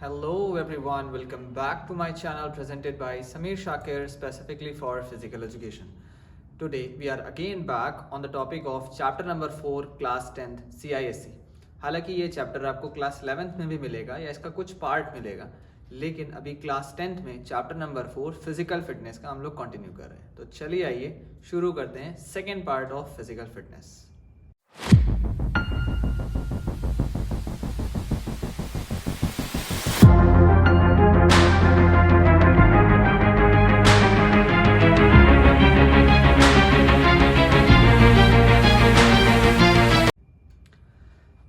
Hello everyone, welcome back to my channel presented by Samir Shakir specifically for physical education. Today we are again back on the topic of chapter number 4 class 10th CISE. हालांकि ये chapter आपको class 11th में भी मिलेगा या इसका कुछ part मिलेगा, लेकिन अभी क्लास 10th में चैप्टर नंबर 4 फिजिकल फिटनेस का हम लोग कंटिन्यू कर रहे हैं. तो चलिए आइए शुरू करते हैं second part of physical fitness.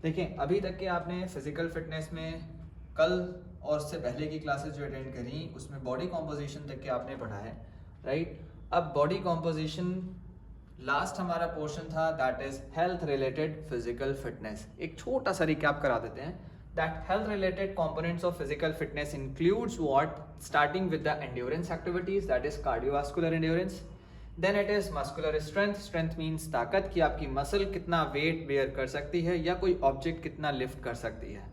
देखें, अभी तक के आपने फिजिकल फिटनेस में कल और उससे पहले की क्लासेस जो अटेंड करी उसमें बॉडी कॉम्पोजिशन तक के आपने पढ़ा है, राइट. अब बॉडी कॉम्पोजिशन लास्ट हमारा पोर्शन था, that is health related physical fitness. एक छोटा सा रिकैप करा देते हैं. That health related components of physical fitness includes what, starting with the endurance activities, that is cardiovascular endurance. Then it is muscular strength. Strength means ताकत, कि आपकी muscle कितना वेट बेयर कर सकती है या कोई ऑब्जेक्ट कितना लिफ्ट कर सकती है.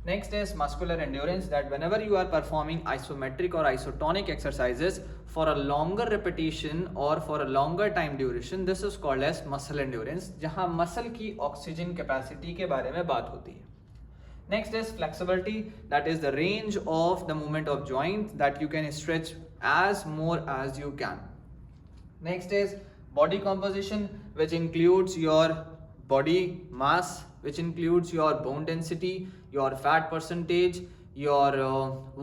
Next is muscular endurance, that whenever you are performing isometric और isotonic exercises for a longer repetition और for a longer time duration, this is called as muscle endurance, जहां मसल की ऑक्सीजन कैपेसिटी के बारे में बात होती है. Next is flexibility, that is the range of the movement of joint that you can stretch as more as you can. Next is body composition, which includes your body mass, which includes your bone density, your fat percentage, your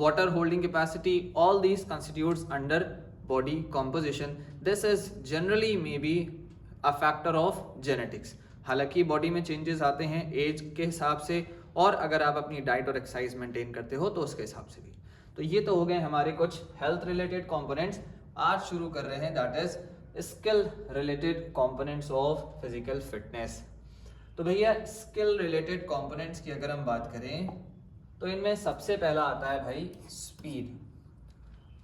water holding capacity. All these constitutes under body composition. This is generally maybe a factor of genetics. हालांकि body में changes आते हैं as के हिसाब से, और अगर आप अपनी डाइट और एक्सरसाइज मेंटेन करते हो तो उसके हिसाब से भी. तो ये तो हो गए हमारे कुछ हेल्थ रिलेटेड कंपोनेंट्स. आज शुरू कर रहे हैं that is skill related components of physical fitness. तो भैया स्किल रिलेटेड कंपोनेंट्स की अगर हम बात करें तो इनमें सबसे पहला आता है भाई स्पीड,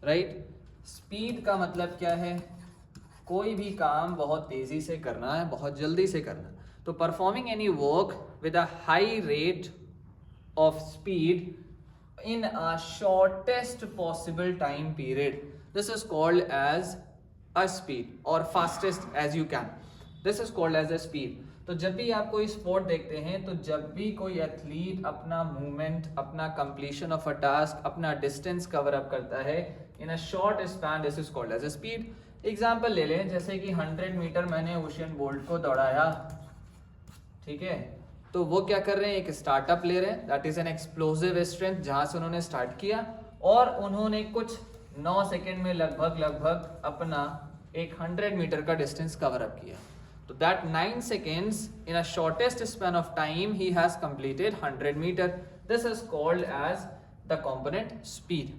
राइट. स्पीड का मतलब क्या है? कोई भी काम बहुत तेजी से करना है, बहुत जल्दी से करना. तो performing any work with a high rate of speed in a shortest possible time period, this is called as a speed, और fastest as you can, this is called as a speed. तो जब भी आप कोई sport देखते हैं, तो जब भी कोई एथलीट अपना मूवमेंट, अपना कंप्लीशन ऑफ अ टास्क, अपना डिस्टेंस कवर अप करता है in a short span, this is called as a speed. Example ले लें, जैसे कि 100 मीटर मैंने उसेन बोल्ट को दौड़ाया, ठीक है. तो वो क्या कर रहे हैं, एक स्टार्टअप ले रहे हैं, that is an explosive strength, जहां से उन्होंने स्टार्ट किया और उन्होंने कुछ 9 सेकेंड में लगभग अपना एक 100 मीटर का डिस्टेंस कवर अप किया. तो that 9 seconds in a shortest span of time he has completed 100 meter. This is called as the component speed.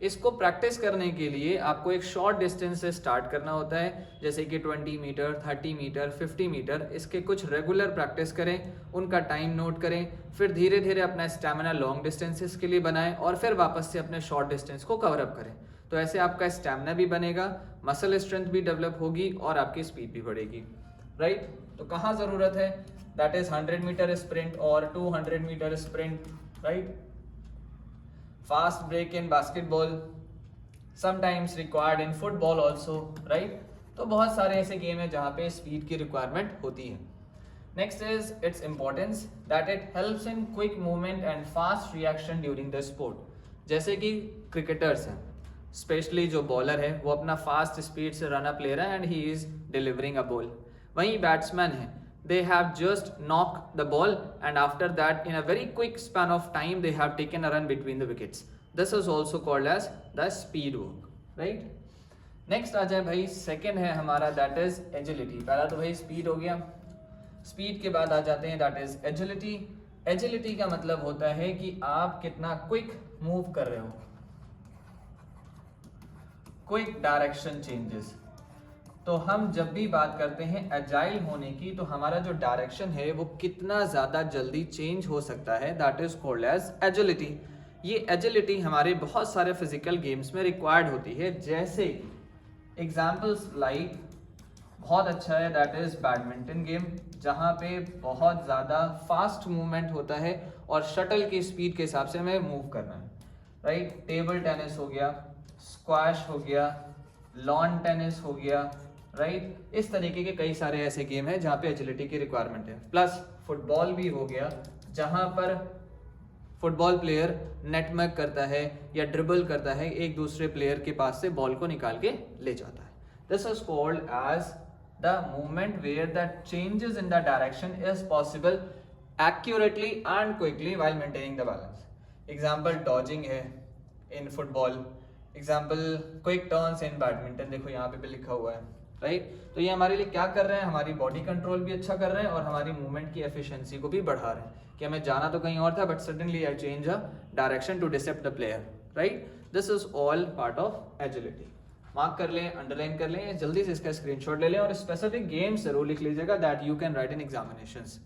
इसको प्रैक्टिस करने के लिए आपको एक शॉर्ट डिस्टेंस से स्टार्ट करना होता है, जैसे कि 20 मीटर, 30 मीटर, 50 मीटर. इसके कुछ रेगुलर प्रैक्टिस करें, उनका टाइम नोट करें, फिर धीरे धीरे अपना स्टैमिना लॉन्ग डिस्टेंसेस के लिए बनाएं और फिर वापस से अपने शॉर्ट डिस्टेंस को कवर अप करें. तो ऐसे आपका स्टैमिना भी बनेगा, मसल स्ट्रेंथ भी डेवलप होगी और आपकी स्पीड भी बढ़ेगी, राइट. तो कहाँ ज़रूरत है, दैट इज 100 मीटर स्प्रिंट और 200 metre sprint, right. Fast break in basketball, sometimes required in football also, right. तो बहुत सारे ऐसे गेम है जहाँ पे स्पीड की रिक्वायरमेंट होती है. Next is its importance, that it helps in quick movement and fast reaction during the sport. जैसे कि क्रिकेटर्स हैं, स्पेशली जो बॉलर है वो अपना फास्ट स्पीड से रन अप ले रहा है and he is delivering a ball. वहीं बैट्समैन है, they have just knocked the ball and after that in a very quick span of time they have taken a run between the wickets. This is also called as the speed work, right. Next आ जाए भाई, second है हमारा that is agility. पहला तो भाई speed हो गया, speed के बाद आ जाते हैं दैट इज एजिलिटी. एजिलिटी का मतलब होता है कि आप कितना क्विक मूव कर रहे हो, क्विक डायरेक्शन चेंजेस. तो हम जब भी बात करते हैं एजाइल होने की, तो हमारा जो डायरेक्शन है वो कितना ज़्यादा जल्दी चेंज हो सकता है, that is called as agility. ये एजिलिटी हमारे बहुत सारे फिजिकल गेम्स में रिक्वायर्ड होती है, जैसे एग्जाम्पल्स लाइक बहुत अच्छा है, दैट इज बैडमिंटन गेम, जहाँ पे बहुत ज़्यादा फास्ट मूवमेंट होता है और शटल की स्पीड के हिसाब से हमें मूव करना है, राइट। टेबल टेनिस हो गया, स्क्वैश हो गया, लॉन टेनिस हो गया, राइट। इस तरीके के कई सारे ऐसे गेम हैं जहाँ पे एजिलिटी की रिक्वायरमेंट है। प्लस फुटबॉल भी हो गया, जहाँ पर फुटबॉल प्लेयर नेटवर्क करता है या ड्रिबल करता है, एक दूसरे प्लेयर के पास से बॉल को निकाल के ले जाता है। This is called as the movement where the changes in the direction is possible accurately and quickly while maintaining the balance. Example dodging है in football, example quick turns in badminton, देखो यहाँ पे भी लिखा हुआ है, राइट। तो ये हमारे लिए क्या कर रहे हैं, हमारी बॉडी कंट्रोल भी अच्छा कर रहे हैं और हमारी मूवमेंट की एफिशिएंसी को भी बढ़ा रहे हैं कि हमें जाना तो कहीं और था but suddenly I change a direction to deceive the player, right. This is all part of agility. Mark कर लें, अंडरलाइन कर लें, जल्दी से इसका स्क्रीनशॉट ले लें और स्पेसिफिक गेम्स जरूर लिख लीजिएगा that you can write in examinations.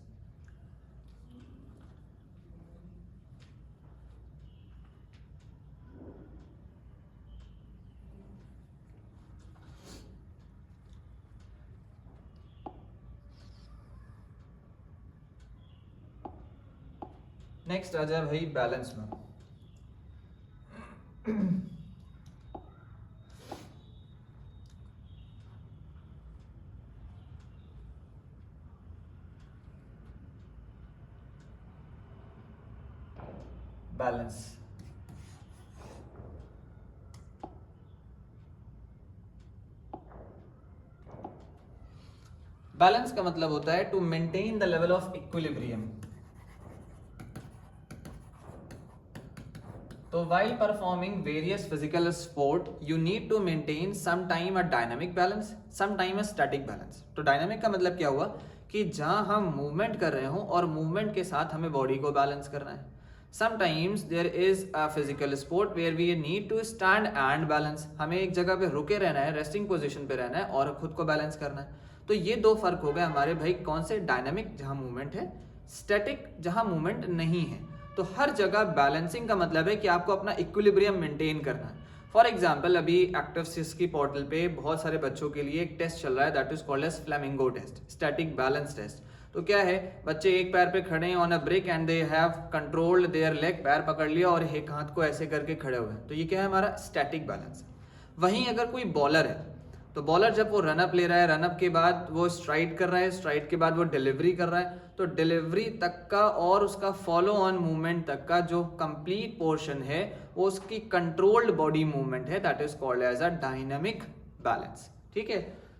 Next आ जाए भाई बैलेंस में। बैलेंस बैलेंस का मतलब होता है to maintain the level of equilibrium. तो while performing various physical sport you need to maintain sometime a dynamic balance, sometime a static balance। तो डायनामिक का मतलब क्या हुआ कि जहां हम मूवमेंट कर रहे हो और मूवमेंट के साथ हमें बॉडी को बैलेंस करना है। Sometimes there is a physical sport where we need to stand and balance, हमें एक जगह पे रुके रहना है, रेस्टिंग पोजिशन पे रहना है और खुद को बैलेंस करना है। तो ये दो फर्क हो गए हमारे भाई, कौन से, डायनामिक जहां मूवमेंट है, स्टैटिक जहां मूवमेंट नहीं है। तो हर जगह बैलेंसिंग का मतलब है कि आपको अपना इक्विलिब्रियम मेंटेन करना है। फॉर एग्जांपल अभी एक्टिव सिस की पोर्टल पे बहुत सारे बच्चों के लिए एक टेस्ट चल रहा है that is called as flamingo test, static balance test. तो क्या है, बच्चे एक पैर पे खड़े हैं on a break and they have controlled their leg, पैर पकड़ लिया और एक हाथ को ऐसे करके खड़े हुए हैं, तो ये क्या है, हमारा स्टैटिक बैलेंस। वहीं अगर कोई बॉलर है तो बॉलर जब वो रनअप ले रहा है, रनअप के बाद वो स्ट्राइड कर रहा है, स्ट्राइड के बाद वो डिलीवरी कर रहा है, तो डिलीवरी तक का और उसका फॉलो ऑन मूवमेंट तक का जो कंप्लीट पोर्शन है वो उसकी कंट्रोल्ड बॉडी मूवमेंट है, that is called as a dynamic balance. ठीक है,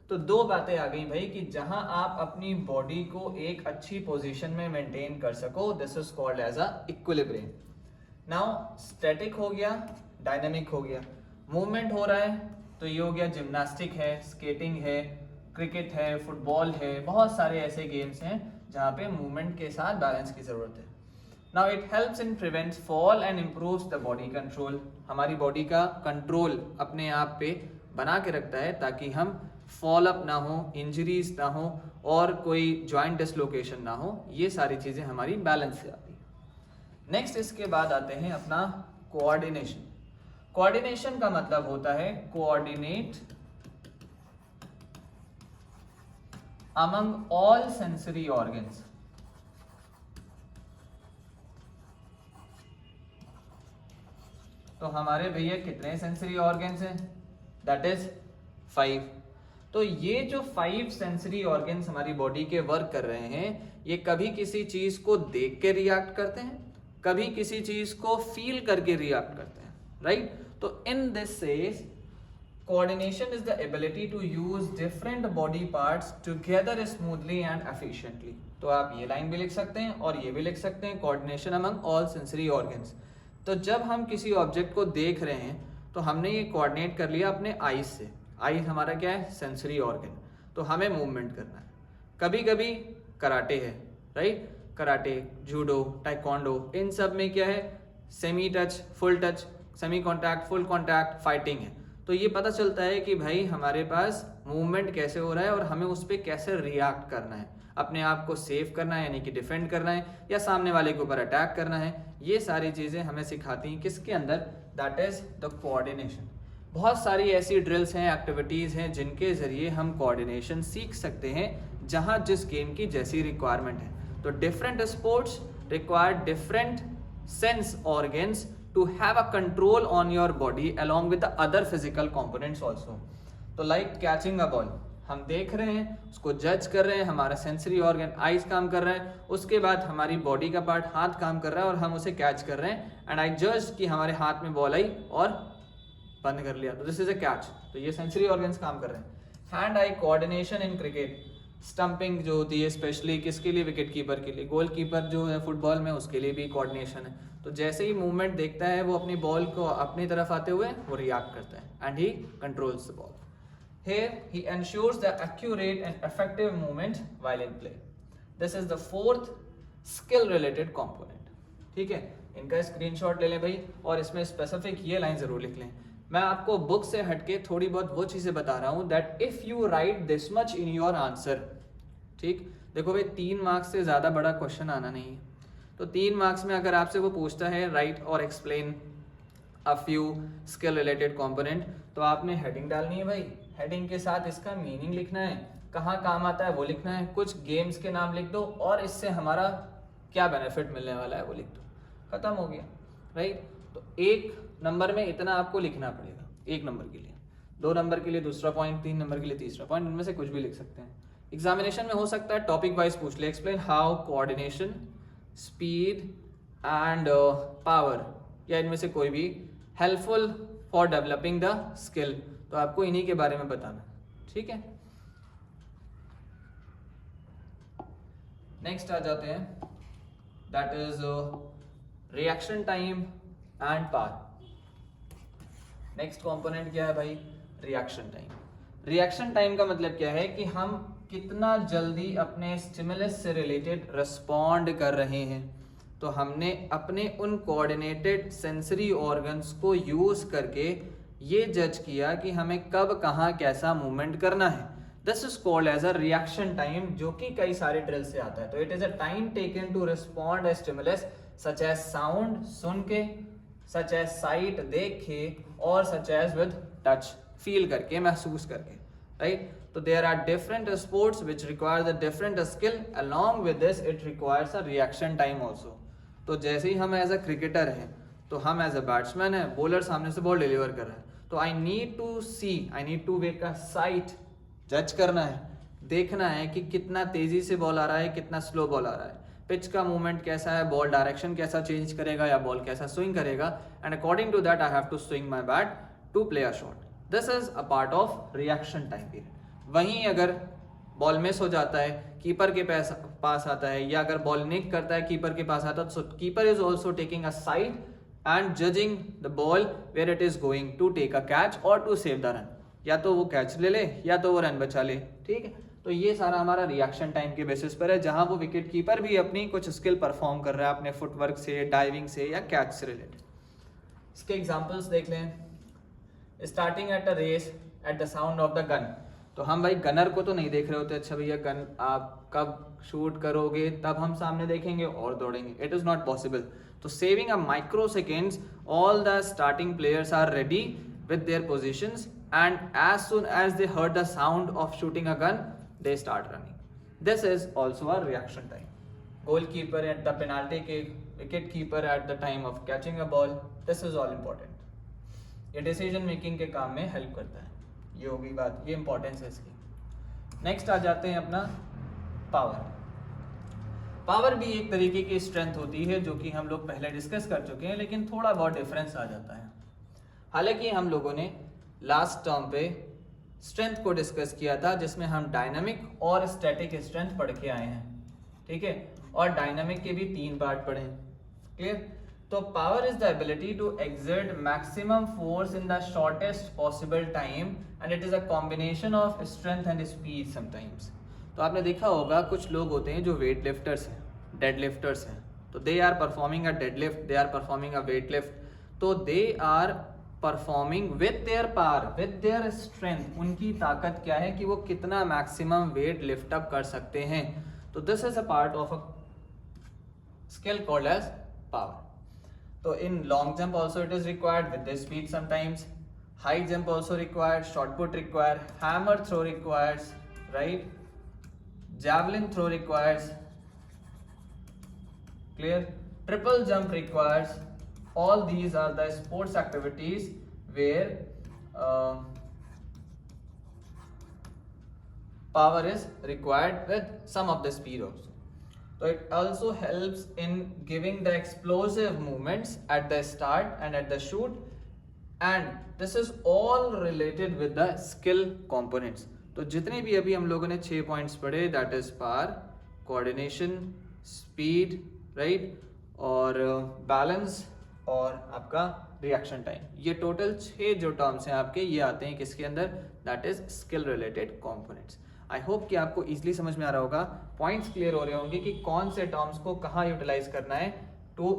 तो दो बातें आ गई भाई कि जहां आप अपनी बॉडी को एक अच्छी पोजीशन में मेंटेन कर सको, this is called as a equilibrium. Now static हो गया, डायनामिक हो गया, मूवमेंट हो रहा है तो ये हो गया जिम्नास्टिक है, स्केटिंग है, क्रिकेट है, फुटबॉल है, बहुत सारे ऐसे गेम्स हैं जहाँ पे मूवमेंट के साथ बैलेंस की जरूरत है। Now it helps in prevents fall and improves the body control, हमारी बॉडी का कंट्रोल अपने आप पे बना के रखता है ताकि हम फॉल अप ना हो, इंजरीज ना हो और कोई जॉइंट डिसलोकेशन ना हो, ये सारी चीजें हमारी बैलेंस से आती है। नेक्स्ट इसके बाद आते हैं अपना कोऑर्डिनेशन। कोऑर्डिनेशन का मतलब होता है coordinate among all sensory organs. तो हमारे भैया कितने सेंसरी ऑर्गन्स हैं, दैट इज 5। तो ये जो 5 सेंसरी ऑर्गन्स हमारी बॉडी के वर्क कर रहे हैं, ये कभी किसी चीज को देख के रिएक्ट करते हैं, कभी किसी चीज को फील करके रिएक्ट करते हैं, राइट। तो in this says coordination is the ability to use different body parts together smoothly and efficiently। तो आप ये लाइन भी लिख सकते हैं और ये भी लिख सकते हैं, coordination among all sensory organs। तो जब हम किसी ऑब्जेक्ट को देख रहे हैं तो हमने ये कोऑर्डिनेट कर लिया अपने आईज से, आईज हमारा क्या है, सेंसरी ऑर्गन, तो हमें मूवमेंट करना है। कभी कभी कराटे है, राइट, कराटे, जूडो, टाइकोंडो, इन सब में क्या है, semi touch, full touch, semi contact, full contact, fighting है। तो ये पता चलता है कि भाई हमारे पास मूवमेंट कैसे हो रहा है और हमें उस पर कैसे रिएक्ट करना है, अपने आप को सेव करना है यानी कि डिफेंड करना है या सामने वाले के ऊपर अटैक करना है। ये सारी चीज़ें हमें सिखाती हैं किसके अंदर, दैट इज द कोऑर्डिनेशन। बहुत सारी ऐसी ड्रिल्स हैं, एक्टिविटीज़ हैं जिनके ज़रिए हम कोऑर्डिनेशन सीख सकते हैं जहाँ जिस गेम की जैसी रिक्वायरमेंट है। तो different sports require different sense organs to have a control on your body along with the other physical components also. तो लाइक कैचिंग अ बॉल, हम देख रहे हैं, उसको जज कर रहे हैं, हमारा सेंसरी ऑर्गन आइज काम कर रहा है, उसके बाद हमारी बॉडी का पार्ट हाथ काम कर रहा है और हम उसे कैच कर रहे हैं एंड आई जज कि हमारे हाथ में बॉल आई और बंद कर लिया, तो दिस इज अ कैच। तो ये सेंसरी ऑर्गन्स काम कर रहे हैं। Hand eye coordination in cricket, stumping जो होती है स्पेशली किसके लिए, विकेट कीपर के लिए, गोल कीपर जो है फुटबॉल में उसके लिए भी कोऑर्डिनेशन है। तो जैसे ही मूवमेंट देखता है वो अपनी बॉल को अपनी तरफ आते हुए वो रिएक्ट करता है and he controls the ball. Here he ensures the accurate and effective movement while in play. This is the fourth skill related component. ठीक है, इनका स्क्रीनशॉट ले लें भाई और इसमें स्पेसिफिक ये लाइन जरूर लिख लें। मैं आपको बुक से हटके थोड़ी बहुत वो चीज़ें बता रहा हूँ that if you right this much in your answer, ठीक, देखो भाई 3 मार्क्स से ज़्यादा बड़ा क्वेश्चन आना नहीं है। तो 3 मार्क्स में अगर आपसे वो पूछता है राइट और explain a few skill related component, तो आपने हेडिंग डालनी है भाई, हेडिंग के साथ इसका मीनिंग लिखना है, कहाँ काम आता है वो लिखना है, कुछ गेम्स के नाम लिख दो और इससे हमारा क्या बेनिफिट मिलने वाला है वो लिख दो, खत्म हो गया, राइट। तो 1 नंबर में इतना आपको लिखना पड़ेगा, 1 नंबर के लिए, 2 नंबर के लिए दूसरा पॉइंट, 3 नंबर के लिए तीसरा पॉइंट, इनमें से कुछ भी लिख सकते हैं। एग्जामिनेशन में हो सकता है टॉपिक वाइज पूछ ले, explain how coordination, speed and power, या इनमें से कोई भी helpful for developing the skill, तो आपको इन्हीं के बारे में बताना, ठीक है। नेक्स्ट आ जाते हैं, that is reaction time and power. Next component क्या है भाई, रिएक्शन टाइम। रिएक्शन टाइम का मतलब क्या है कि हम कितना जल्दी अपने स्टिमुलस से रिलेटेड रिस्पॉन्ड कर रहे हैं। तो हमने अपने उन कोऑर्डिनेटेड सेंसरी ऑर्गन्स को यूज करके ये जज किया कि हमें कब कहाँ कैसा मूवमेंट करना है। This is called as a reaction time, जो कि कई सारे ड्रिल से आता है। तो it is a time taken to respond a stimulus such as sound, सुन के, सच एज साइट, देख के, और such as with touch, feel करके, महसूस करके, राइट। तो there are different sports which require the different skill, along with this it requires a reaction time also. तो जैसे ही हम एज अ क्रिकेटर हैं, तो हम एज अ बैट्समैन है, बॉलर सामने से बॉल डिलीवर कर रहा है, तो I need to see, I need to make a sight, जज करना है, देखना है कि कितना तेजी से बॉल आ रहा है, कितना स्लो बॉल आ रहा है, पिच का मूवमेंट कैसा है, बॉल डायरेक्शन कैसा चेंज करेगा या बॉल कैसा स्विंग करेगा, and according to that I have to swing my bat to play a shot. This is a part of reaction time period. वहीं अगर बॉल मिस हो जाता है, कीपर के पास आता है, या अगर बॉल निक करता है कीपर के पास आता है, तो keeper is also taking a side and judging the ball where it is going to take a catch और टू सेव द रन, या तो वो कैच ले ले या तो वो रन बचा ले, ठीक है। तो ये सारा हमारा रिएक्शन टाइम के बेसिस पर है, जहां वो विकेट कीपर भी अपनी कुछ स्किल परफॉर्म कर रहा है अपने फुटवर्क से, डाइविंग से या कैच से रिलेटेड। इसके एग्जांपल्स देख लें। Starting at a race at the sound of the gun, तो हम भाई गनर को तो नहीं देख रहे होते, अच्छा भैया गन आप कब शूट करोगे तब हम सामने देखेंगे और दौड़ेंगे, इट इज नॉट पॉसिबल। तो saving a micro seconds, all the starting players are ready with their positions and as soon as they heard the sound of shooting a gun they start running. This is also a reaction time. Goal keeper at the penalty kick, wicket keeper at the time of catching a ball, this is all important. ये decision making के काम में help करता है, ये होगी बात, ये इंपॉर्टेंस है इसकी। नेक्स्ट आ जाते हैं अपना पावर। पावर भी एक तरीके की स्ट्रेंथ होती है जो कि हम लोग पहले डिस्कस कर चुके हैं, लेकिन थोड़ा बहुत डिफरेंस आ जाता है। हालांकि हम लोगों ने लास्ट टर्म पे स्ट्रेंथ को डिस्कस किया था, जिसमें हम डायनामिक और स्टैटिक स्ट्रेंथ पढ़ के आए हैं, ठीक है, और डायनामिक के भी 3 पार्ट पढ़े, क्लियर। तो power is the ability to exert maximum force in the shortest possible time and it is a combination of strength and speed sometimes. तो आपने देखा होगा कुछ लोग होते हैं जो वेट लिफ्टर्स हैं, डेड लिफ्टर्स हैं, तो they are performing a dead lift, they are performing a weight lift, तो they are performing with their power, with their strength. उनकी ताकत क्या है कि वो कितना मैक्सिमम वेट लिफ्ट अप कर सकते हैं। तो this is a part of a skill called as power. तो in long jump also it is required with the speed sometimes. high jump also required, shot put required, hammer throw requires, right? Javelin throw requires, clear? Triple jump requires. All these are the sports activities where power is required with some of the speed also. So it also helps in giving the explosive movements at the start and at the shoot, and this is all related with the skill components. तो जितने भी अभी हम लोगों ने 6 points पढ़े, that is power, coordination, speed, right, और balance और आपका रिएक्शन टाइम, ये टोटल 6 जो टर्म्स हैं आपके, ये आते हैं किसके अंदर, that is skill related components. I hope कि आपको इजीली समझ में आ रहा होगा, पॉइंट्स क्लियर हो रहे होंगे कि कौन से टर्म्स को कहाँ यूटिलाइज करना है to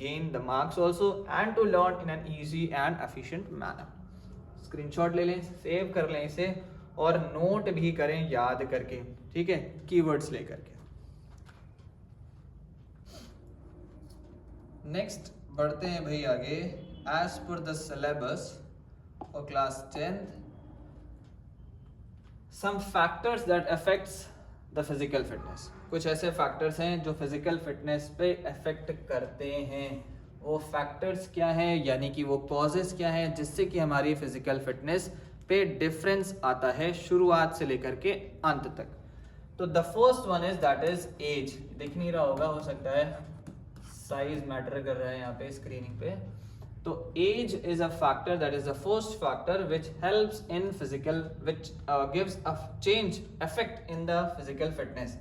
gain the marks also and to learn in an easy and efficient manner. Screenshot ले लें, सेव कर लें इसे और नोट भी करें याद करके, ठीक है, कीवर्ड्स लेकर के. नेक्स्ट बढ़ते हैं भाई आगे. As per the syllabus for class 10th, some factors that affects the physical fitness. कुछ ऐसे फैक्टर्स हैं जो फिजिकल फिटनेस पे अफेक्ट करते हैं. वो फैक्टर्स क्या हैं, यानी कि वो कॉजेस क्या हैं जिससे कि हमारी फिजिकल फिटनेस पे डिफरेंस आता है शुरुआत से लेकर के अंत तक. तो the first one is that is age. दिख नहीं रहा होगा, हो सकता है साइज मैटर कर रहा है यहाँ पे स्क्रीनिंग पे. तो age is a factor, that is the first factor which helps in physical, which gives a change effect in the physical fitness.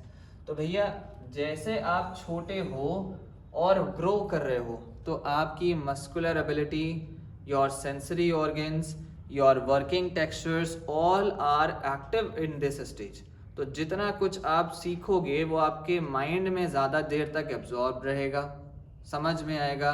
तो भैया जैसे आप छोटे हो और ग्रो कर रहे हो तो आपकी muscular ability, your sensory organs, your working textures all are active in this stage. तो जितना कुछ आप सीखोगे वो आपके माइंड में ज़्यादा देर तक एब्जॉर्ब रहेगा, समझ में आएगा,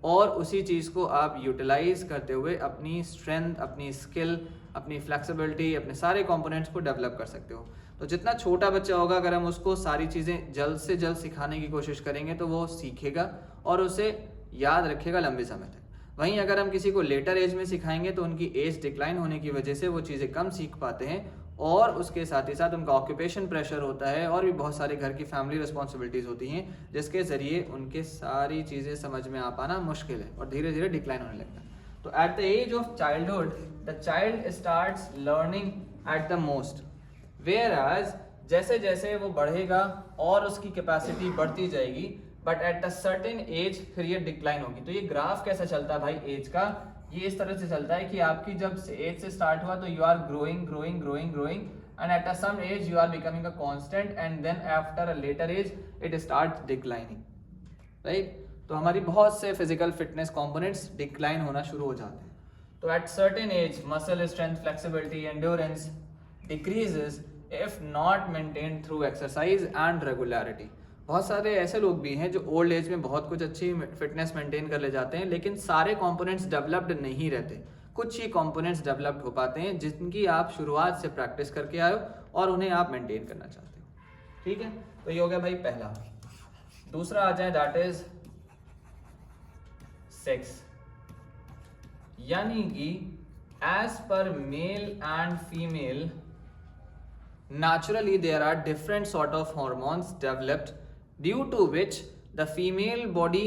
और उसी चीज़ को आप यूटिलाइज करते हुए अपनी स्ट्रेंथ, अपनी स्किल, अपनी फ्लेक्सिबिलिटी, अपने सारे कंपोनेंट्स को डेवलप कर सकते हो. तो जितना छोटा बच्चा होगा अगर हम उसको सारी चीज़ें जल्द से जल्द सिखाने की कोशिश करेंगे तो वो सीखेगा और उसे याद रखेगा लंबे समय तक. वहीं अगर हम किसी को लेटर एज में सिखाएंगे तो उनकी एज डिक्लाइन होने की वजह से वो चीज़ें कम सीख पाते हैं, और उसके साथ ही साथ उनका ऑक्यूपेशन प्रेशर होता है और भी बहुत सारे घर की फैमिली रिस्पॉन्सिबिलिटीज़ होती हैं जिसके ज़रिए उनके सारी चीज़ें समझ में आ पाना मुश्किल है और धीरे धीरे डिक्लाइन होने लगता है. तो at the age of childhood the child starts learning at the most, where age जैसे जैसे वो बढ़ेगा और उसकी कैपेसिटी बढ़ती जाएगी, but at a certain age फिर ये डिक्लाइन होगी. तो ये ग्राफ कैसा चलता है भाई एज का, ये इस तरह से चलता है कि आपकी जब एज से स्टार्ट हुआ तो you are growing growing growing growing and at a some age you are becoming a constant and then after a later age it starts declining, right. तो हमारी बहुत से फिजिकल फिटनेस कंपोनेंट्स डिक्लाइन होना शुरू हो जाते हैं. तो at certain age muscle strength, flexibility, endurance decreases if not maintained through exercise and regularity. बहुत सारे ऐसे लोग भी हैं जो ओल्ड एज में बहुत कुछ अच्छी फिटनेस मेंटेन कर ले जाते हैं, लेकिन सारे कंपोनेंट्स डेवलप्ड नहीं रहते. कुछ ही कंपोनेंट्स डेवलप्ड हो पाते हैं जिनकी आप शुरुआत से प्रैक्टिस करके आए हो और उन्हें आप मेंटेन करना चाहते हो. ठीक है, तो ये हो गया भाई पहला. दूसरा आ जाए दैट इज सेक्स, यानी कि as per male and female naturally there are different sort of hormones developed due to which the female body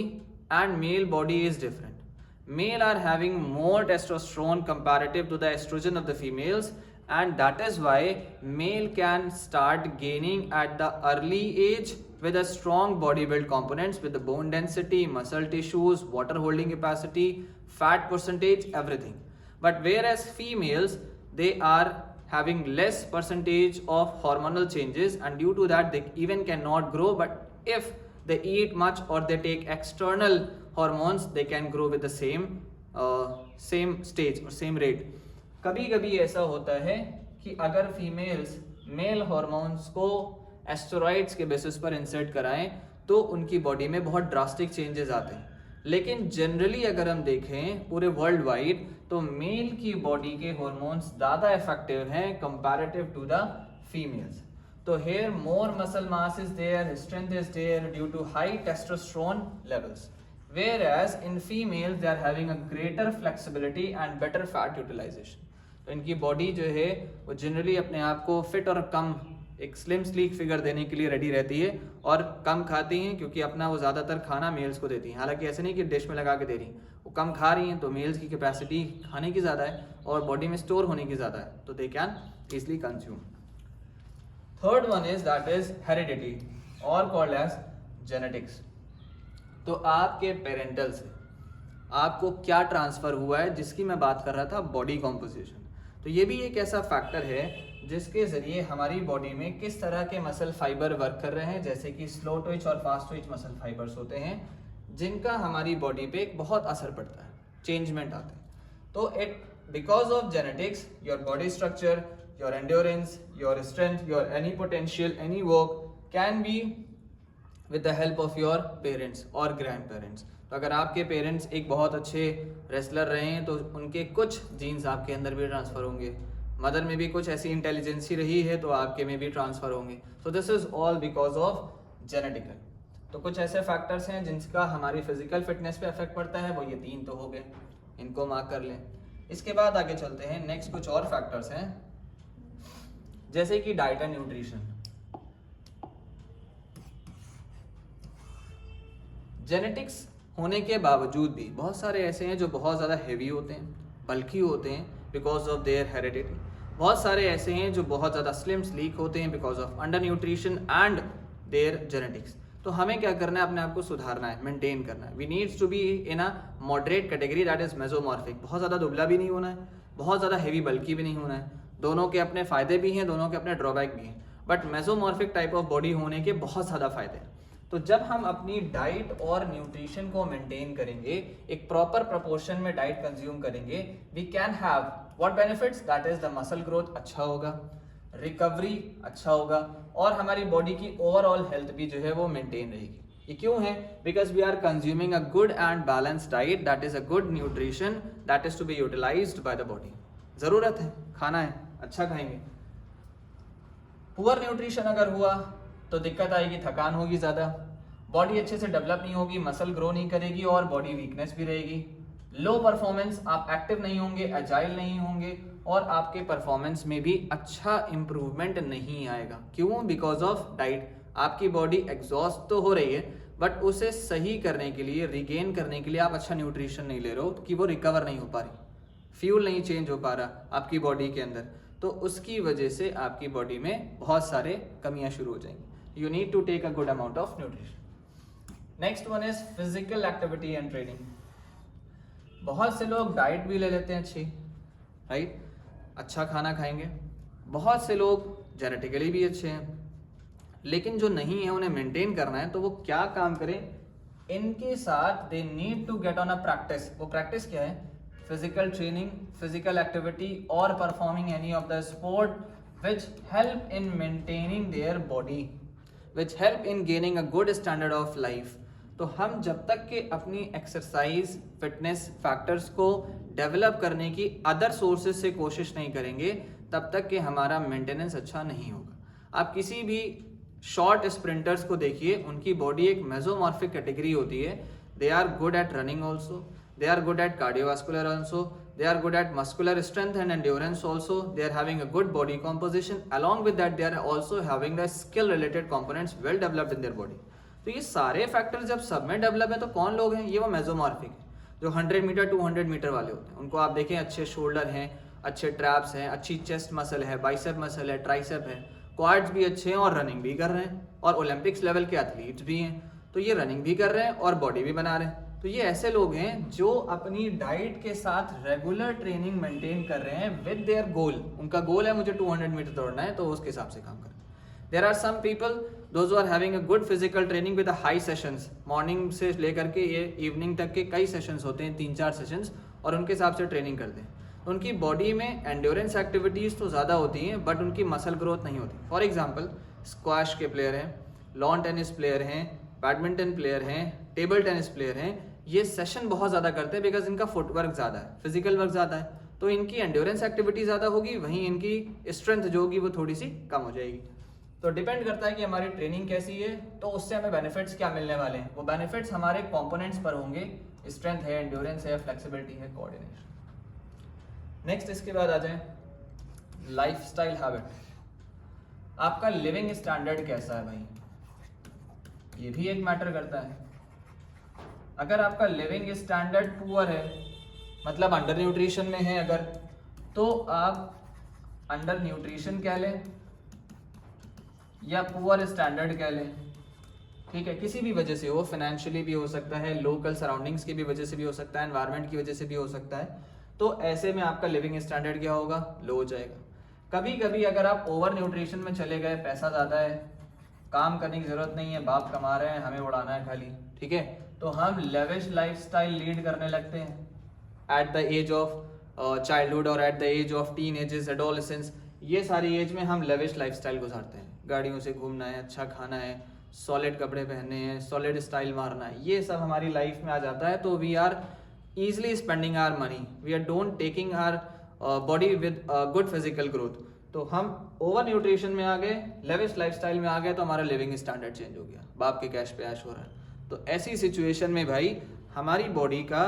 and male body is different. Male are having more testosterone comparative to the estrogen of the females, and that is why male can start gaining at the early age with a strong body build components with the bone density, muscle tissues, water holding capacity, fat percentage, everything. But whereas females, they are having less percentage of hormonal changes, and due to that they even cannot grow, but if they eat much or they take external hormones they can grow with the same stage or same rate. कभी कभी ऐसा होता है कि अगर females mail hormones को asteroids के basis पर इंसर्ट कराएं तो उनकी बॉडी में बहुत ड्रास्टिक चेंजेस आते हैं, लेकिन जनरली अगर हम देखें पूरे वर्ल्ड वाइड तो मेल की बॉडी के हॉर्मोन्स ज़्यादा इफेक्टिव हैं कंपैरेटिव टू द फीमेल्स. तो here more muscle mass is there, strength is there due to high testosterone levels, whereas in females they are having a greater flexibility and better fat utilization. तो इनकी body जो है वो generally अपने आप को fit और कम एक स्लिम स्लीक फिगर देने के लिए रेडी रहती है और कम खाती हैं, क्योंकि अपना वो ज़्यादातर खाना मेल्स को देती हैं। हालांकि ऐसे नहीं कि डिश में लगा के दे रही, वो कम खा रही हैं, तो मेल्स की कैपेसिटी खाने की ज़्यादा है और बॉडी में स्टोर होने की ज़्यादा है, तो they can easily consume. Third one is that is heredity और कॉल्ड एज जेनेटिक्स। तो आपके पेरेंटल से आपको क्या ट्रांसफ़र हुआ है, जिसकी मैं बात कर रहा था, बॉडी कॉम्पोजिशन। तो ये भी एक ऐसा फैक्टर है जिसके ज़रिए हमारी बॉडी में किस तरह के मसल फाइबर वर्क कर रहे हैं, जैसे कि स्लो ट्विच और फास्ट ट्विच मसल फाइबर्स होते हैं, जिनका हमारी बॉडी पे एक बहुत असर पड़ता है, चेंजमेंट आते हैं। तो it because of genetics your body structure, your endurance, your strength, your any potential, any work can be with the help of your parents और ग्रैंड पेरेंट्स। तो अगर आपके पेरेंट्स एक बहुत अच्छे रेसलर रहे हैं तो उनके कुछ जीन्स आपके अंदर भी ट्रांसफ़र होंगे, मदर में भी कुछ ऐसी इंटेलिजेंसी रही है तो आपके में भी ट्रांसफ़र होंगे। So this is all because of genetical. तो कुछ ऐसे फैक्टर्स हैं जिनका हमारी फिजिकल फिटनेस पे इफेक्ट पड़ता है, वो ये 3 तो हो गए, इनको मार्क कर लें। इसके बाद आगे चलते हैं, नेक्स्ट कुछ और फैक्टर्स हैं जैसे कि डाइट एंड न्यूट्रिशन। जेनेटिक्स होने के बावजूद भी बहुत सारे ऐसे हैं जो बहुत ज़्यादा हेवी होते हैं, बल्की होते हैं बिकॉज ऑफ देयर हेरिडिटी। बहुत सारे ऐसे हैं जो बहुत ज़्यादा स्लिम स्लीक होते हैं because of under nutrition and their genetics. तो हमें क्या करना है, अपने आप को सुधारना है, मेंटेन करना है। We needs to be in a moderate category that is mesomorphic. बहुत ज़्यादा दुबला भी नहीं होना है, बहुत ज़्यादा हेवी बल्की भी नहीं होना है। दोनों के अपने फ़ायदे भी हैं, दोनों के अपने ड्रॉबैक भी हैं, but mesomorphic type of body होने के बहुत ज़्यादा फ़ायदे हैं। तो जब हम अपनी डाइट और न्यूट्रिशन को मेंटेन करेंगे, एक प्रॉपर प्रोपोर्शन में डाइट कंज्यूम करेंगे, we can have what benefits, that is the muscle growth अच्छा होगा, रिकवरी अच्छा होगा और हमारी बॉडी की ओवरऑल हेल्थ भी जो है वो मेंटेन रहेगी। ये क्यों है? Because we are consuming a good and balanced diet, that is a good nutrition that is to be utilised by the body. जरूरत है, खाना है, अच्छा खाएंगे। पुअर न्यूट्रिशन अगर हुआ तो दिक्कत आएगी, थकान होगी ज़्यादा, बॉडी अच्छे से डेवलप नहीं होगी, मसल ग्रो नहीं करेगी और बॉडी वीकनेस भी रहेगी। लो परफॉर्मेंस, आप एक्टिव नहीं होंगे, एजाइल नहीं होंगे और आपके परफॉर्मेंस में भी अच्छा इंप्रूवमेंट नहीं आएगा। क्यों? Because of diet. आपकी बॉडी एग्जॉस्ट तो हो रही है बट उसे सही करने के लिए, रिगेन करने के लिए आप अच्छा न्यूट्रिशन नहीं ले रहे हो कि वो रिकवर नहीं हो पा रही, फ्यूल नहीं चेंज हो पा रहा आपकी बॉडी के अंदर, तो उसकी वजह से आपकी बॉडी में बहुत सारे कमियां शुरू हो जाएंगी। You need to take a good amount of nutrition. Next one is physical activity and training. बहुत से लोग डाइट भी ले लेते हैं अच्छी, राइट, अच्छा खाना खाएंगे। बहुत से लोग जेनेटिकली भी अच्छे हैं, लेकिन जो नहीं है उन्हें मेंटेन करना है, तो वो क्या काम करें? इनके साथ they need to get on a practice. वो प्रैक्टिस क्या है? फिजिकल ट्रेनिंग, फिजिकल एक्टिविटी और performing any of the sport which help in maintaining their body, which help in gaining a good standard of life। तो हम जब तक के अपनी एक्सरसाइज फिटनेस फैक्टर्स को डेवलप करने की अदर सोर्सेज से कोशिश नहीं करेंगे, तब तक कि हमारा मेंटेनेंस अच्छा नहीं होगा। आप किसी भी शॉर्ट स्प्रिंटर्स को देखिए, उनकी बॉडी एक मेसोमॉर्फिक कैटेगरी होती है। They are good at running also, they are good at cardiovascular also, they are good at muscular strength and endurance also, they are having a good body composition, along with that they are also having the skill related components well developed in their body। तो ये सारे factor जब सब में develop है तो कौन लोग हैं? ये वो मेसोमॉर्फिक है, जो 100 मीटर 200 मीटर वाले होते हैं। उनको आप देखें, अच्छे शोल्डर हैं, अच्छे ट्रैप्स हैं, अच्छी चेस्ट मसल है, बाइसेप मसल है, ट्राइसेप है, क्वाड्स भी अच्छे हैं और रनिंग भी कर रहे हैं और ओलंपिक्स लेवल के एथलीट्स भी हैं। तो ये रनिंग भी कर रहे हैं और बॉडी भी बना रहे हैं। तो ये ऐसे लोग हैं जो अपनी डाइट के साथ रेगुलर ट्रेनिंग मेंटेन कर रहे हैं विद देयर गोल। उनका गोल है मुझे 200 मीटर दौड़ना है, तो उसके हिसाब से काम करें। There are some people those who are having a good physical training with high sessions, morning से लेकर के ये इवनिंग तक के कई सेशंस होते हैं, 3-4 सेशंस, और उनके हिसाब से ट्रेनिंग करते हैं। तो उनकी बॉडी में एंड्योरेंस एक्टिविटीज़ तो ज़्यादा होती हैं बट उनकी मसल ग्रोथ नहीं होती। फॉर एग्जाम्पल, स्क्वाश के प्लेयर हैं, लॉन टेनिस प्लेयर हैं, बैडमिंटन प्लेयर हैं, टेबल टेनिस प्लेयर हैं, ये सेशन बहुत ज़्यादा करते हैं बिकॉज इनका फुटवर्क ज़्यादा है, फिजिकल वर्क ज़्यादा है, तो इनकी एंड्योरेंस एक्टिविटी ज़्यादा होगी, वहीं इनकी स्ट्रेंथ जो होगी वो थोड़ी सी कम हो जाएगी। तो डिपेंड करता है कि हमारी ट्रेनिंग कैसी है, तो उससे हमें बेनिफिट्स क्या मिलने वाले हैं। वो बेनिफिट्स हमारे कंपोनेंट्स पर होंगे, स्ट्रेंथ है, एंड्योरेंस है, फ्लेक्सिबिलिटी है, कोऑर्डिनेशन। नेक्स्ट इसके बाद आ जाए लाइफस्टाइल हैबिट। आपका लिविंग स्टैंडर्ड कैसा है भाई, ये भी एक मैटर करता है। अगर आपका लिविंग स्टैंडर्ड पुअर है, मतलब अंडर न्यूट्रिशन में है अगर, तो आप अंडर न्यूट्रिशन कह लें या पुअर स्टैंडर्ड कह लें, ठीक है, किसी भी वजह से हो, फाइनेंशियली भी हो सकता है, लोकल सराउंडिंग्स की भी वजह से भी हो सकता है, एनवायरनमेंट की वजह से भी हो सकता है। तो ऐसे में आपका लिविंग स्टैंडर्ड क्या होगा, लो हो जाएगा। कभी कभी अगर आप ओवर न्यूट्रिशन में चले गए, पैसा ज़्यादा है, काम करने की ज़रूरत नहीं है, बाप कमा रहे हैं, हमें उड़ाना है खाली, ठीक है, तो हम लेविश लाइफस्टाइल लीड करने लगते हैं at the age of childhood और at the age of teen ages, adolescence, ये सारी एज में हम लेविश लाइफस्टाइल गुजारते हैं। गाड़ियों से घूमना है, अच्छा खाना है, सॉलिड कपड़े पहनने हैं, सॉलिड स्टाइल मारना है, ये सब हमारी लाइफ में आ जाता है। तो we are easily spending our money, we are don't taking our body with good physical growth. तो हम ओवर न्यूट्रिशन में आ गए, लेविश लाइफस्टाइल में आ गए, तो हमारा लिविंग स्टैंडर्ड चेंज हो गया, बाप के कैश पे ऐश हो रहा है। तो ऐसी सिचुएशन में भाई हमारी बॉडी का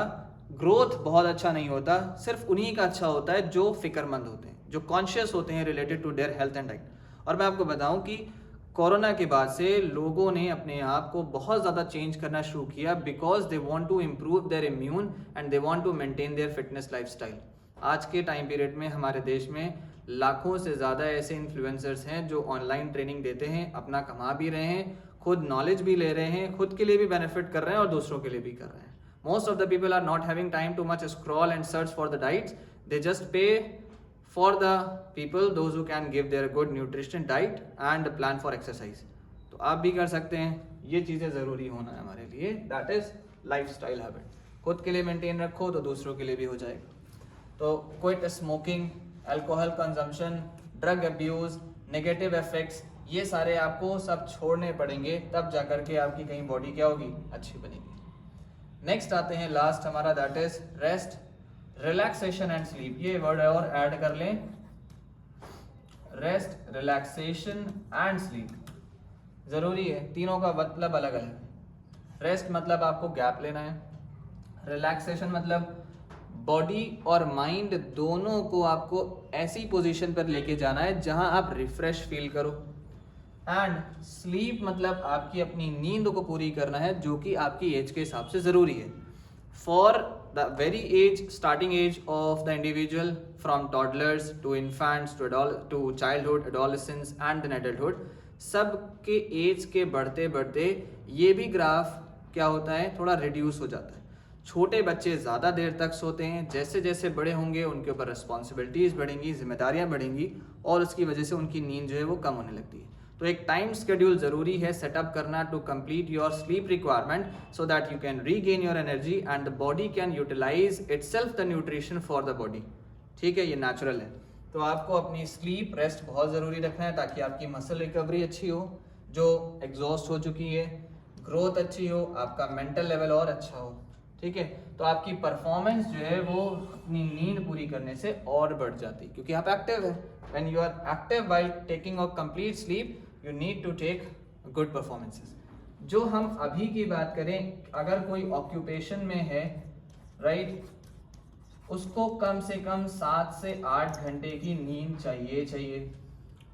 ग्रोथ बहुत अच्छा नहीं होता, सिर्फ उन्हीं का अच्छा होता है जो फिक्रमंद होते हैं, जो कॉन्शियस होते हैं related to their health and diet. और मैं आपको बताऊं कि कोरोना के बाद से लोगों ने अपने आप को बहुत ज़्यादा चेंज करना शुरू किया, because they want to improve their immune and they want to maintain their fitness lifestyle. आज के टाइम पीरियड में हमारे देश में लाखों से ज़्यादा ऐसे इन्फ्लुएंसर्स हैं जो ऑनलाइन ट्रेनिंग देते हैं, अपना कमा भी रहे हैं, खुद नॉलेज भी ले रहे हैं, खुद के लिए भी बेनिफिट कर रहे हैं और दूसरों के लिए भी कर रहे हैं। Most of the people are not having time to much scroll and search for the diets. They just pay for the people, those who can give their good nutrition diet and plan for exercise. तो आप भी कर सकते हैं, ये चीज़ें ज़रूरी होना है हमारे लिए, that is lifestyle habit। खुद के लिए मेंटेन रखो तो दूसरों के लिए भी हो जाएगा। तो quit smoking, alcohol consumption, drug abuse, negative effects, ये सारे आपको सब छोड़ने पड़ेंगे, तब जाकर के आपकी कहीं बॉडी क्या होगी, अच्छी बनेगी। नेक्स्ट आते हैं लास्ट हमारा, that is rest, relaxation and sleep. ये वर्ड और ऐड कर लें, रेस्ट, रिलैक्सेशन एंड स्लीप जरूरी है, तीनों का मतलब अलग अलग है। रेस्ट मतलब आपको गैप लेना है, रिलैक्सेशन मतलब बॉडी और माइंड दोनों को आपको ऐसी पोजीशन पर लेके जाना है जहां आप रिफ्रेश फील करो, एंड स्लीप मतलब आपकी अपनी नींद को पूरी करना है, जो कि आपकी एज के हिसाब से ज़रूरी है। For the very age, starting age of the individual, from toddlers to infants to childhood, adolescence and then adulthood, सब के एज के बढ़ते बढ़ते ये भी ग्राफ क्या होता है, थोड़ा रिड्यूस हो जाता है। छोटे बच्चे ज़्यादा देर तक सोते हैं, जैसे जैसे बड़े होंगे उनके ऊपर रिस्पॉन्सिबिलिटीज़ बढ़ेंगी, जिम्मेदारियाँ बढ़ेंगी, और उसकी वजह से उनकी नींद जो है वो कम होने लगती है। तो एक टाइम शेड्यूल ज़रूरी है सेटअप करना to complete your sleep requirement, so that you can regain your energy and the body can utilise itself the nutrition for the body, ठीक है, ये नेचुरल है। तो आपको अपनी स्लीप, रेस्ट बहुत ज़रूरी रखना है, ताकि आपकी मसल रिकवरी अच्छी हो, जो एग्जॉस्ट हो चुकी है, ग्रोथ अच्छी हो, आपका मेंटल लेवल और अच्छा हो, ठीक है। तो आपकी परफॉर्मेंस जो है वो अपनी नींद पूरी करने से और बढ़ जाती है, क्योंकि आप एक्टिव है। When you are active while taking a complete sleep, you need to take good performances. जो हम अभी की बात करें, अगर कोई ऑक्यूपेशन में है, राइट, उसको कम से कम 7 से 8 घंटे की नींद चाहिए,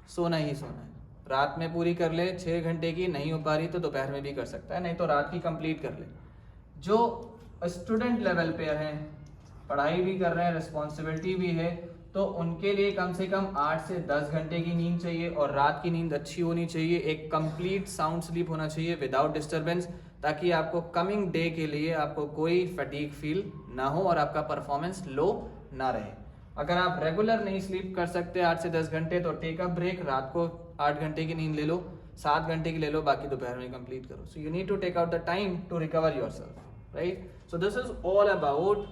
सोना ही सोना है। रात में पूरी कर ले 6 घंटे की, नहीं हो पा रही तो दोपहर में भी कर सकता है, नहीं तो रात की कंप्लीट कर ले। जो स्टूडेंट लेवल पे हैं, पढ़ाई भी कर रहे हैं, रिस्पॉन्सिबिलिटी भी है, तो उनके लिए कम से कम 8 से 10 घंटे की नींद चाहिए, और रात की नींद अच्छी होनी चाहिए, एक कंप्लीट साउंड स्लीप होना चाहिए विदाउट डिस्टर्बेंस, ताकि आपको कमिंग डे के लिए आपको कोई फटीग फील ना हो और आपका परफॉर्मेंस लो ना रहे। अगर आप रेगुलर नहीं स्लीप कर सकते 8 से 10 घंटे, तो टेक अ ब्रेक, रात को 8 घंटे की नींद ले लो, 7 घंटे की ले लो, बाकी दोपहर में कंप्लीट करो। So you need to take out the time to recover yourself, right. So this is all about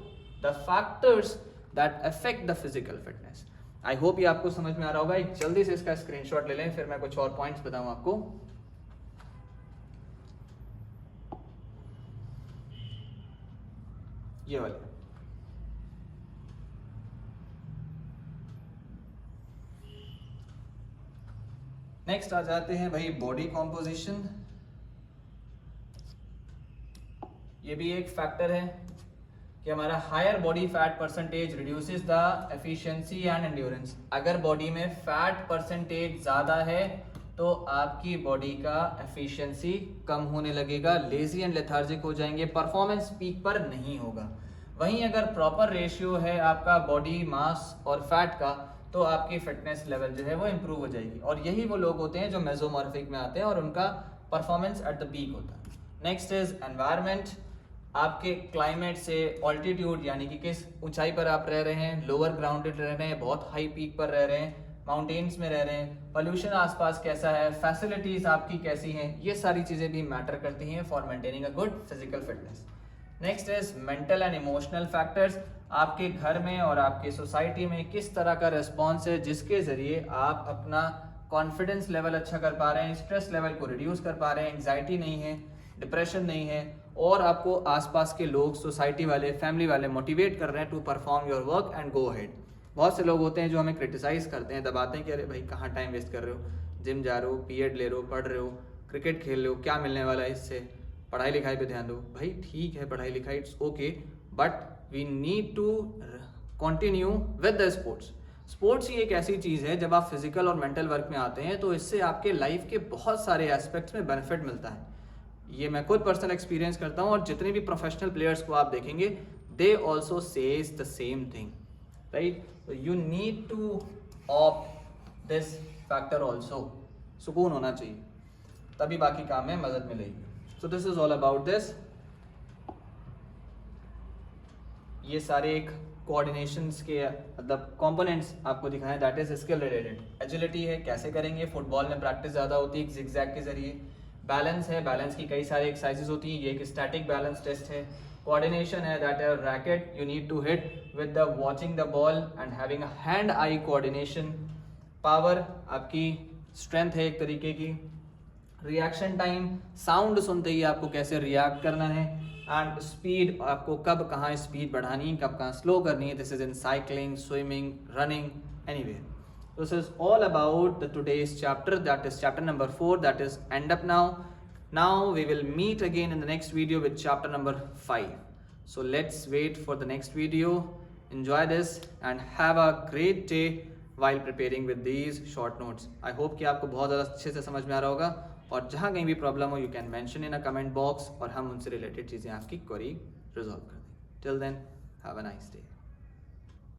the factors that affect the physical fitness. I hope ये आपको समझ में आ रहा होगा। एक जल्दी से इसका स्क्रीनशॉट ले लें, फिर मैं कुछ और पॉइंट्स बताऊं आपको। ये वाले, नेक्स्ट आ जाते हैं भाई बॉडी कॉम्पोजिशन। ये भी एक फैक्टर है कि हमारा higher body fat percentage reduces the efficiency and endurance. अगर बॉडी में फैट परसेंटेज ज़्यादा है तो आपकी बॉडी का एफिशिएंसी कम होने लगेगा, लेजी एंड लेथार्जिक हो जाएंगे, परफॉर्मेंस पीक पर नहीं होगा। वहीं अगर प्रॉपर रेशियो है आपका बॉडी मास और फैट का तो आपकी फिटनेस लेवल जो है वो इम्प्रूव हो जाएगी। और यही वो लोग होते हैं जो मेसोमॉर्फिक में आते हैं और उनका परफॉर्मेंस एट द पीक होता है। Next is environment. आपके क्लाइमेट से, ऑल्टीट्यूड यानी कि किस ऊंचाई पर आप रह रहे हैं, लोअर ग्राउंडेड रह रहे हैं, बहुत हाई पीक पर रह रहे हैं, माउंटेन्स में रह रहे हैं, पोल्यूशन आसपास कैसा है, फैसिलिटीज आपकी कैसी हैं, ये सारी चीज़ें भी मैटर करती हैं for maintaining a good physical fitness. Next is mental and emotional factors. आपके घर में और आपके सोसाइटी में किस तरह का रिस्पॉन्स है जिसके ज़रिए आप अपना कॉन्फिडेंस लेवल अच्छा कर पा रहे हैं, स्ट्रेस लेवल को रिड्यूस कर पा रहे हैं, एंग्जाइटी नहीं है, डिप्रेशन नहीं है, और आपको आसपास के लोग, सोसाइटी वाले, फैमिली वाले मोटिवेट कर रहे हैं to perform your work and go ahead. बहुत से लोग होते हैं जो हमें क्रिटिसाइज़ करते हैं, दबाते हैं कि अरे भाई कहाँ टाइम वेस्ट कर रहे हो, जिम जा रहे हो, पीएड ले रहे हो, पढ़ रहे हो, क्रिकेट खेल रहे हो, क्या मिलने वाला है इससे, पढ़ाई लिखाई पे ध्यान दो। भाई ठीक है, पढ़ाई लिखाई it's okay, but we need to continue with the sports. Sports ही एक ऐसी चीज़ है, जब आप फिजिकल और मेंटल वर्क में आते हैं तो इससे आपके लाइफ के बहुत सारे एस्पेक्ट्स में बेनिफिट मिलता है। ये मैं खुद पर्सनल एक्सपीरियंस करता हूँ, और जितने भी प्रोफेशनल प्लेयर्स को आप देखेंगे they also says the same thing, right. You need to opt this factor also. सुकून होना चाहिए, तभी बाकी काम में मदद मिलेगी। So this is all about this. ये सारे एक कोऑर्डिनेशंस के मतलब कंपोनेंट्स आपको दिखाएं, that is skill related. Agility है, कैसे करेंगे, फुटबॉल में प्रैक्टिस ज़्यादा होती है जिगजैग के जरिए। बैलेंस है, बैलेंस की कई सारी एक्सरसाइजेज होती हैं, ये एक स्टैटिक बैलेंस टेस्ट है। कोऑर्डिनेशन है, that is racket you need to hit with the watching the ball and having a hand eye coordination. Power आपकी स्ट्रेंथ है एक तरीके की। रिएक्शन टाइम, साउंड सुनते ही आपको कैसे रिएक्ट करना है। एंड स्पीड, आपको कब कहाँ स्पीड बढ़ानी है, कब कहाँ स्लो करनी है। This is in cycling, swimming, running, anywhere. This is all about the today's chapter, that is chapter number 4, that is end up now. Now we will meet again in the next video with chapter number 5. So let's wait for the next video. Enjoy this and have a great day while preparing with these short notes. I hope कि आपको बहुत ज़्यादा अच्छे से समझ में आ रहा होगा, और जहाँ कहीं भी प्रॉब्लम हो you can mention in a comment box, और हम उनसे रिलेटेड चीज़ें आपकी क्वेरी रिजॉल्व कर देंगे। Till then, have a nice day.